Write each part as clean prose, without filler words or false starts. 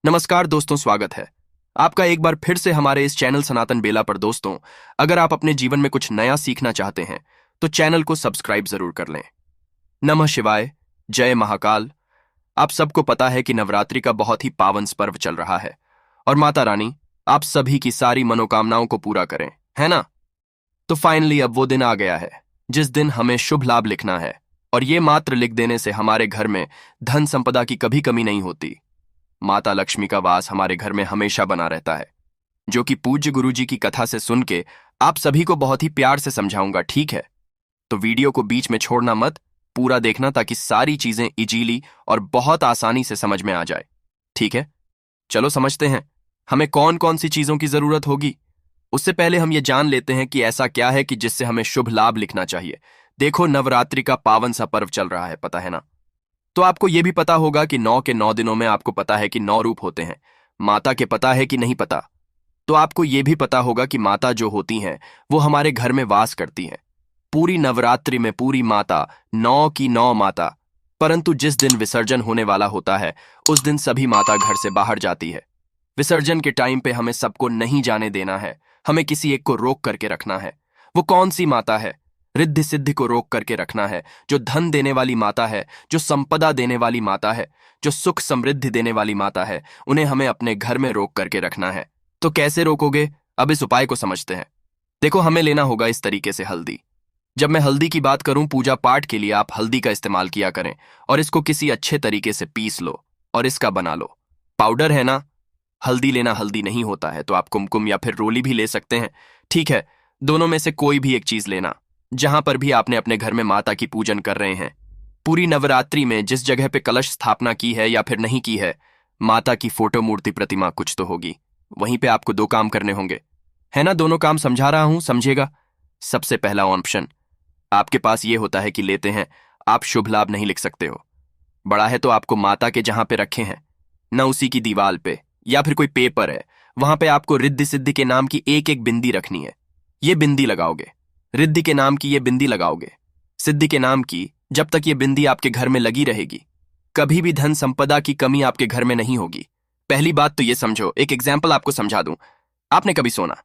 नमस्कार दोस्तों, स्वागत है आपका एक बार फिर से हमारे इस चैनल सनातन बेला पर। दोस्तों, अगर आप अपने जीवन में कुछ नया सीखना चाहते हैं तो चैनल को सब्सक्राइब जरूर कर लें। नमः शिवाय, जय महाकाल। आप सबको पता है कि नवरात्रि का बहुत ही पावन पर्व चल रहा है और माता रानी आप सभी की सारी मनोकामनाओं को पूरा करें, है ना? तो फाइनली अब वो दिन आ गया है जिस दिन हमें शुभ लाभ लिखना है, और ये मात्र लिख देने से हमारे घर में धन संपदा की कभी कमी नहीं होती। माता लक्ष्मी का वास हमारे घर में हमेशा बना रहता है, जो कि पूज्य गुरुजी की कथा से सुन के आप सभी को बहुत ही प्यार से समझाऊंगा, ठीक है? तो वीडियो को बीच में छोड़ना मत, पूरा देखना ताकि सारी चीजें इजीली और बहुत आसानी से समझ में आ जाए, ठीक है? चलो समझते हैं हमें कौन कौन सी चीजों की जरूरत होगी। उससे पहले हम ये जान लेते हैं कि ऐसा क्या है कि जिससे हमें शुभ लाभ लिखना चाहिए। देखो, नवरात्रि का पावन सा पर्व चल रहा है, पता है ना? तो आपको यह भी पता होगा कि 9 के 9 दिनों में आपको पता है कि 9 रूप होते हैं। माता के पता है कि नहीं पता? तो आपको यह भी पता होगा कि माता जो होती हैं वो हमारे घर में वास करती हैं। पूरी नवरात्रि में पूरी माता 9 की 9 माता, परंतु जिस दिन विसर्जन होने वाला होता है उस दिन सभी माता घर से बाहर जाती है। विसर्जन के टाइम पे हमें सबको नहीं जाने देना है, हमें किसी एक को रोक करके रखना है। वो कौन सी माता है? रिद्धि सिद्धि को रोक करके रखना है, जो धन देने वाली माता है, जो संपदा देने वाली माता है, जो सुख समृद्धि देने वाली माता है, उन्हें हमें अपने घर में रोक करके रखना है। तो कैसे रोकोगे? अब इस उपाय को समझते हैं। देखो, हमें लेना होगा इस तरीके से हल्दी। जब मैं हल्दी की बात करूं, पूजा पाठ के लिए आप हल्दी का इस्तेमाल किया करें और इसको किसी अच्छे तरीके से पीस लो और इसका बना लो पाउडर, है ना? हल्दी लेना हल्दी नहीं होता है तो आप कुमकुम या फिर रोली भी ले सकते हैं, ठीक है? दोनों में से कोई भी एक चीज लेना। जहां पर भी आपने अपने घर में माता की पूजन कर रहे हैं, पूरी नवरात्रि में जिस जगह पे कलश स्थापना की है या फिर नहीं की है, माता की फोटो मूर्ति प्रतिमा कुछ तो होगी, वहीं पे आपको 2 काम करने होंगे, है ना? दोनों काम समझा रहा हूं, समझेगा। सबसे पहला ऑप्शन आपके पास ये होता है कि लेते हैं आप शुभ लाभ नहीं लिख सकते हो। बड़ा है तो आपको माता के जहां पे रखे हैं न उसी की दीवार पे या फिर कोई पेपर है, वहां पे आपको रिद्धि सिद्धि के नाम की एक एक बिंदी रखनी है। ये बिंदी लगाओगे, रिद्धि के नाम की ये बिंदी लगाओगे, सिद्धि के नाम की। जब तक ये बिंदी आपके घर में लगी रहेगी, कभी भी धन संपदा की कमी आपके घर में नहीं होगी। पहली बात तो ये समझो, एक एग्जाम्पल आपको समझा दूं। आपने कभी सोना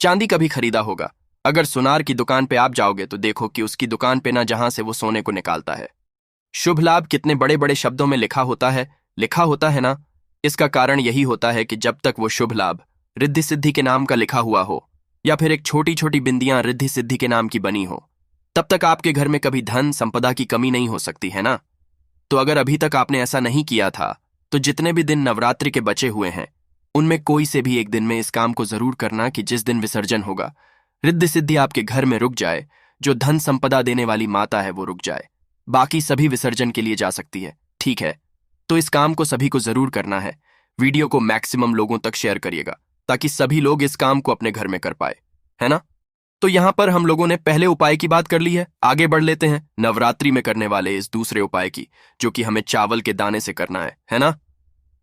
चांदी कभी खरीदा होगा? अगर सुनार की दुकान पे आप जाओगे तो देखो कि उसकी दुकान पे ना जहां से वो सोने को निकालता है, शुभ लाभ कितने बड़े बड़े शब्दों में लिखा होता है ना? इसका कारण यही होता है कि जब तक वो शुभ लाभ रिद्धि सिद्धि के नाम का लिखा हुआ हो या फिर एक छोटी छोटी बिंदियां रिद्धि सिद्धि के नाम की बनी हो, तब तक आपके घर में कभी धन संपदा की कमी नहीं हो सकती, है ना? तो अगर अभी तक आपने ऐसा नहीं किया था तो जितने भी दिन नवरात्रि के बचे हुए हैं उनमें कोई से भी एक दिन में इस काम को जरूर करना कि जिस दिन विसर्जन होगा, रिद्धि सिद्धि आपके घर में रुक जाए, जो धन संपदा देने वाली माता है वो रुक जाए। बाकी सभी विसर्जन के लिए जा सकती है, ठीक है? तो इस काम को सभी को जरूर करना है। वीडियो को मैक्सिमम लोगों तक शेयर करिएगा ताकि सभी लोग इस काम को अपने घर में कर पाए, है ना? तो यहां पर हम लोगों ने पहले उपाय की बात कर ली है, आगे बढ़ लेते हैं नवरात्रि में करने वाले इस दूसरे उपाय की, जो कि हमें चावल के दाने से करना है ना?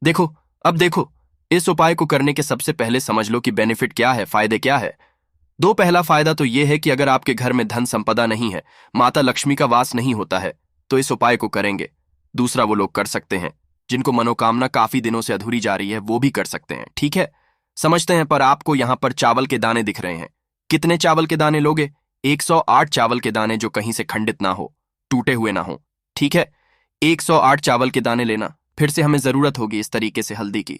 देखो, इस उपाय को करने के सबसे पहले समझ लो कि बेनिफिट क्या है, फायदे क्या है। पहला फायदा तो यह है कि अगर आपके घर में धन संपदा नहीं है, माता लक्ष्मी का वास नहीं होता है, तो इस उपाय को करेंगे। दूसरा वो लोग कर सकते हैं जिनको मनोकामना काफी दिनों से अधूरी जा रही है, वो भी कर सकते हैं, ठीक है? समझते हैं। पर आपको यहां पर चावल के दाने दिख रहे हैं। कितने चावल के दाने लोगे? 108 चावल के दाने, जो कहीं से खंडित ना हो, टूटे हुए ना हो, ठीक है? 108 चावल के दाने लेना। फिर से हमें जरूरत होगी इस तरीके से हल्दी की।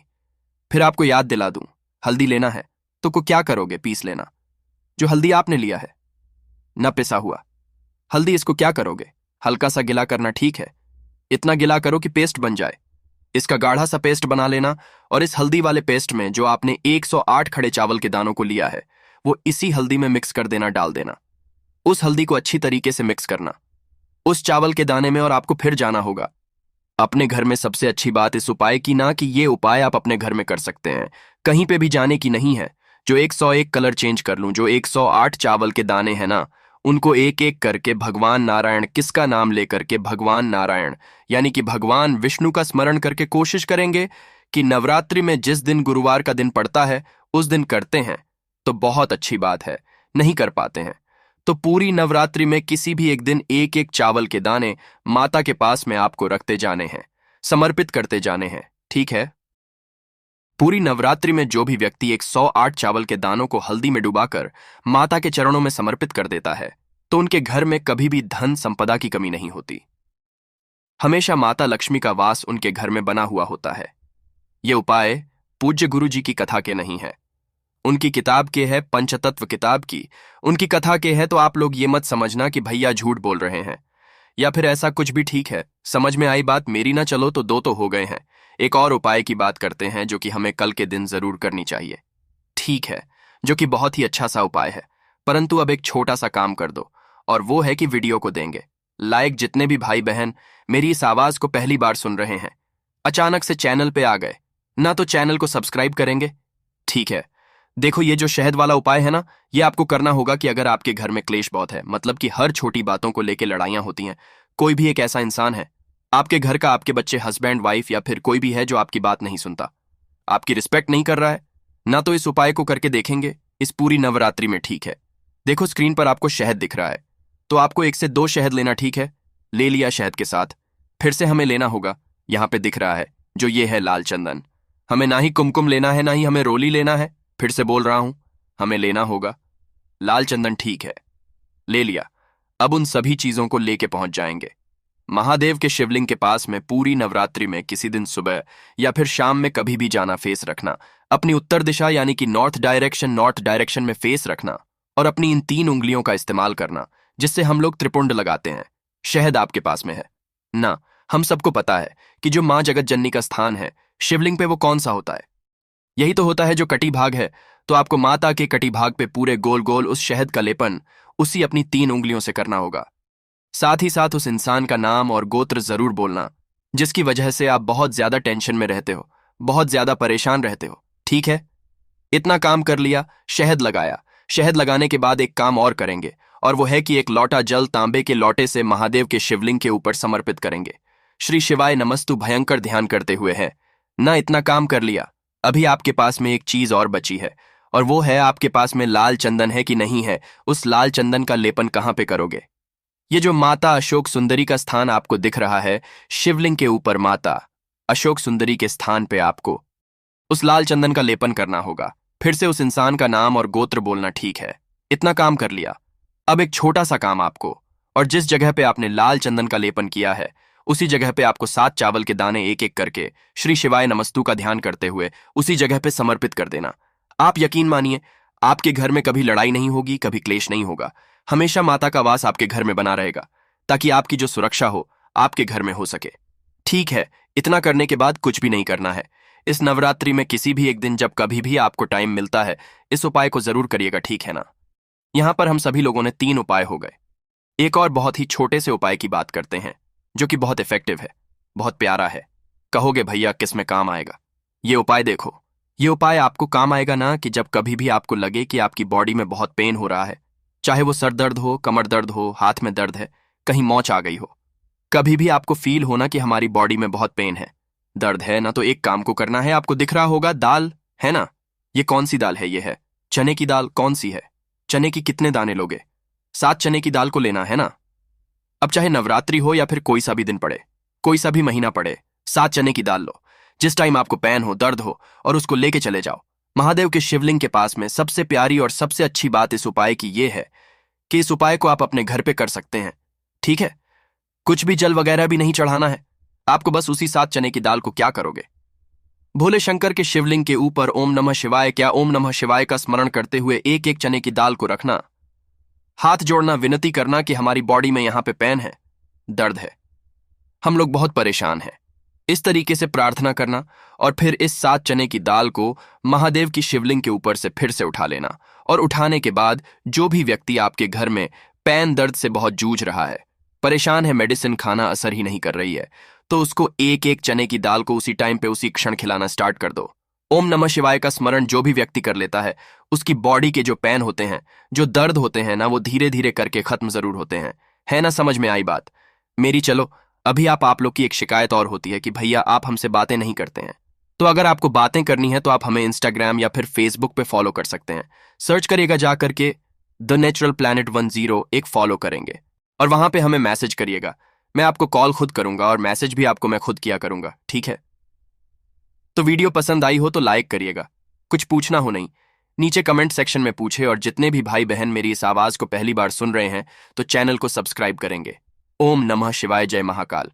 फिर आपको याद दिला दूं, हल्दी लेना है तो को क्या करोगे? पीस लेना। जो हल्दी आपने लिया है न पिसा हुआ हल्दी, इसको क्या करोगे? हल्का सा गिला करना, ठीक है? इतना गिला करो कि पेस्ट बन जाए। इसका गाढ़ा सा पेस्ट बना लेना और इस हल्दी वाले पेस्ट में जो आपने 108 खड़े चावल के दानों को लिया है वो इसी हल्दी में मिक्स कर देना, डाल देना। उस हल्दी को अच्छी तरीके से मिक्स करना उस चावल के दाने में, और आपको फिर जाना होगा अपने घर में। सबसे अच्छी बात इस उपाय की ना कि ये उपाय आप अपने घर में कर सकते हैं, कहीं पे भी जाने की नहीं है। जो 101 कलर चेंज कर लूं, जो 108 चावल के दाने हैं ना, उनको एक एक करके भगवान नारायण, किसका नाम लेकर के? भगवान नारायण, यानी कि भगवान विष्णु का स्मरण करके कोशिश करेंगे कि नवरात्रि में जिस दिन गुरुवार का दिन पड़ता है उस दिन करते हैं तो बहुत अच्छी बात है। नहीं कर पाते हैं तो पूरी नवरात्रि में किसी भी एक दिन एक एक चावल के दाने माता के पास में आपको रखते जाने हैं, समर्पित करते जाने हैं, ठीक है। पूरी नवरात्रि में जो भी व्यक्ति 108 चावल के दानों को हल्दी में डुबाकर माता के चरणों में समर्पित कर देता है तो उनके घर में कभी भी धन संपदा की कमी नहीं होती। हमेशा माता लक्ष्मी का वास उनके घर में बना हुआ होता है। ये उपाय पूज्य गुरु जी की कथा के नहीं है, उनकी किताब के है, पंचतत्व किताब की उनकी कथा के है। तो आप लोग ये मत समझना कि भैया झूठ बोल रहे हैं या फिर ऐसा कुछ भी। ठीक है, समझ में आई बात मेरी? ना चलो तो दो तो हो गए हैं। एक और उपाय की बात करते हैं जो कि हमें कल के दिन जरूर करनी चाहिए। ठीक है, जो कि बहुत ही अच्छा सा उपाय है, परंतु अब एक छोटा सा काम कर दो और वो है कि वीडियो को देंगे लाइक। जितने भी भाई बहन मेरी इस आवाज को पहली बार सुन रहे हैं, अचानक से चैनल पे आ गए ना, तो चैनल को सब्सक्राइब करेंगे। ठीक है, देखो ये जो शहद वाला उपाय है ना, ये आपको करना होगा कि अगर आपके घर में क्लेश बहुत है, मतलब कि हर छोटी बातों को लेकर लड़ाइयां होती हैं, कोई भी एक ऐसा इंसान है आपके घर का, आपके बच्चे, हस्बैंड, वाइफ या फिर कोई भी है जो आपकी बात नहीं सुनता, आपकी रिस्पेक्ट नहीं कर रहा है ना, तो इस उपाय को करके देखेंगे इस पूरी नवरात्रि में। ठीक है, देखो स्क्रीन पर आपको शहद दिख रहा है, तो आपको 1 से 2 शहद लेना। ठीक है, ले लिया शहद के साथ फिर से हमें लेना होगा, यहां पे दिख रहा है जो ये है लाल चंदन। हमें ना ही कुमकुम लेना है ना ही हमें रोली लेना है, फिर से बोल रहा हूं, हमें लेना होगा लाल चंदन। ठीक है, ले लिया। अब उन सभी चीजों को लेके पहुंच जाएंगे महादेव के शिवलिंग के पास में। पूरी नवरात्रि में किसी दिन सुबह या फिर शाम में कभी भी जाना, फेस रखना अपनी उत्तर दिशा यानी कि नॉर्थ डायरेक्शन में फेस रखना और अपनी इन 3 उंगलियों का इस्तेमाल करना जिससे हम लोग त्रिपुंड लगाते हैं। शहद आपके पास में है ना? हम सबको पता है कि जो मां जगत जननी का स्थान है शिवलिंग पे, वो कौन सा होता है? यही तो होता है जो कटी भाग है। तो आपको माता के कटी भाग पे पूरे गोल गोल उस शहद का लेपन उसी अपनी 3 उंगलियों से करना होगा। साथ ही साथ उस इंसान का नाम और गोत्र जरूर बोलना जिसकी वजह से आप बहुत ज्यादा टेंशन में रहते हो, बहुत ज्यादा परेशान रहते हो। ठीक है, इतना काम कर लिया, शहद लगाया। शहद लगाने के बाद एक काम और करेंगे और वो है कि एक लौटा जल तांबे के लोटे से महादेव के शिवलिंग के ऊपर समर्पित करेंगे। श्री शिवाय नमस्तु भयंकर ध्यान करते हुए है ना। इतना काम कर लिया, अभी आपके पास में एक चीज और बची है और वो है आपके पास में लाल चंदन है कि नहीं है। उस लाल चंदन का लेपन कहां पे करोगे? ये जो माता अशोक सुंदरी का स्थान आपको दिख रहा है शिवलिंग के ऊपर, माता अशोक सुंदरी के स्थान पे आपको उस लाल चंदन का लेपन करना होगा। फिर से उस इंसान का नाम और गोत्र बोलना। ठीक है, इतना काम कर लिया। अब एक छोटा सा काम आपको, और जिस जगह पे आपने लाल चंदन का लेपन किया है उसी जगह पे आपको 7 चावल के दाने एक एक करके श्री शिवाय नमस्तु का ध्यान करते हुए उसी जगह पे समर्पित कर देना। आप यकीन मानिए, आपके घर में कभी लड़ाई नहीं होगी, कभी क्लेश नहीं होगा। हमेशा माता का वास आपके घर में बना रहेगा ताकि आपकी जो सुरक्षा हो आपके घर में हो सके। ठीक है, इतना करने के बाद कुछ भी नहीं करना है। इस नवरात्रि में किसी भी एक दिन जब कभी भी आपको टाइम मिलता है इस उपाय को जरूर करिएगा। ठीक है ना? यहां पर हम सभी लोगों ने 3 उपाय हो गए। एक और बहुत ही छोटे से उपाय की बात करते हैं जो कि बहुत इफेक्टिव है, बहुत प्यारा है। कहोगे भैया किस में काम आएगा? ये उपाय देखो, ये उपाय आपको काम आएगा ना कि जब कभी भी आपको लगे कि आपकी बॉडी में बहुत पेन हो रहा है, चाहे वो सर दर्द हो, कमर दर्द हो, हाथ में दर्द है, कहीं मोच आ गई हो, कभी भी आपको फील होना कि हमारी बॉडी में बहुत पेन है, दर्द है ना, तो एक काम को करना है। आपको दिख रहा होगा दाल है ना? ये कौन सी दाल है? ये है चने की दाल। कौन सी है? चने की कितने दाने लोगे? 7 चने की दाल को लेना है ना। अब चाहे नवरात्रि हो या फिर कोई सा भी दिन पड़े, कोई सा भी महीना पड़े, 7 चने की दाल लो। जिस टाइम आपको पेन हो, दर्द हो, और उसको लेके चले जाओ महादेव के शिवलिंग के पास में। सबसे प्यारी और सबसे अच्छी बात इस उपाय की ये है कि इस उपाय को आप अपने घर पे कर सकते हैं। ठीक है, कुछ भी जल वगैरह भी नहीं चढ़ाना है आपको, बस उसी 7 चने की दाल को क्या करोगे, भोले शंकर के शिवलिंग के ऊपर ओम नमः शिवाय, क्या ओम नमः शिवाय का स्मरण करते हुए एक एक चने की दाल को रखना, हाथ जोड़ना, विनती करना कि हमारी बॉडी में यहां पे पेन है, दर्द है, हम लोग बहुत परेशान हैं। इस तरीके से प्रार्थना करना और फिर इस 7 चने की दाल को महादेव की शिवलिंग के ऊपर से फिर से उठा लेना। और उठाने के बाद जो भी व्यक्ति आपके घर में पेन दर्द से बहुत जूझ रहा है, परेशान है, मेडिसिन खाना असर ही नहीं कर रही है, तो उसको एक एक चने की दाल को उसी टाइम पे उसी क्षण खिलाना स्टार्ट कर दो। ओम नमः शिवाय का स्मरण जो भी व्यक्ति कर लेता है उसकी बॉडी के जो पेन होते हैं, जो दर्द होते हैं ना, वो धीरे धीरे करके खत्म जरूर होते हैं। है ना समझ में आई बात मेरी? चलो अभी आप लोग की एक शिकायत और होती है कि भैया आप हमसे बातें नहीं करते हैं। तो अगर आपको बातें करनी है तो आप हमें इंस्टाग्राम या फिर फेसबुक पे फॉलो कर सकते हैं। सर्च करिएगा जा करके द नेचुरल प्लैनेट 10, एक फॉलो करेंगे और वहां पे हमें मैसेज करिएगा। मैं आपको कॉल खुद करूंगा और मैसेज भी आपको मैं खुद किया करूंगा। ठीक है? तो वीडियो पसंद आई हो तो लाइक करिएगा। कुछ पूछना हो नहीं, नीचे कमेंट सेक्शन में पूछे, और जितने भी भाई बहन मेरी इस आवाज को पहली बार सुन रहे हैं तो चैनल को सब्सक्राइब करेंगे। ओम नमः शिवाय, जय महाकाल।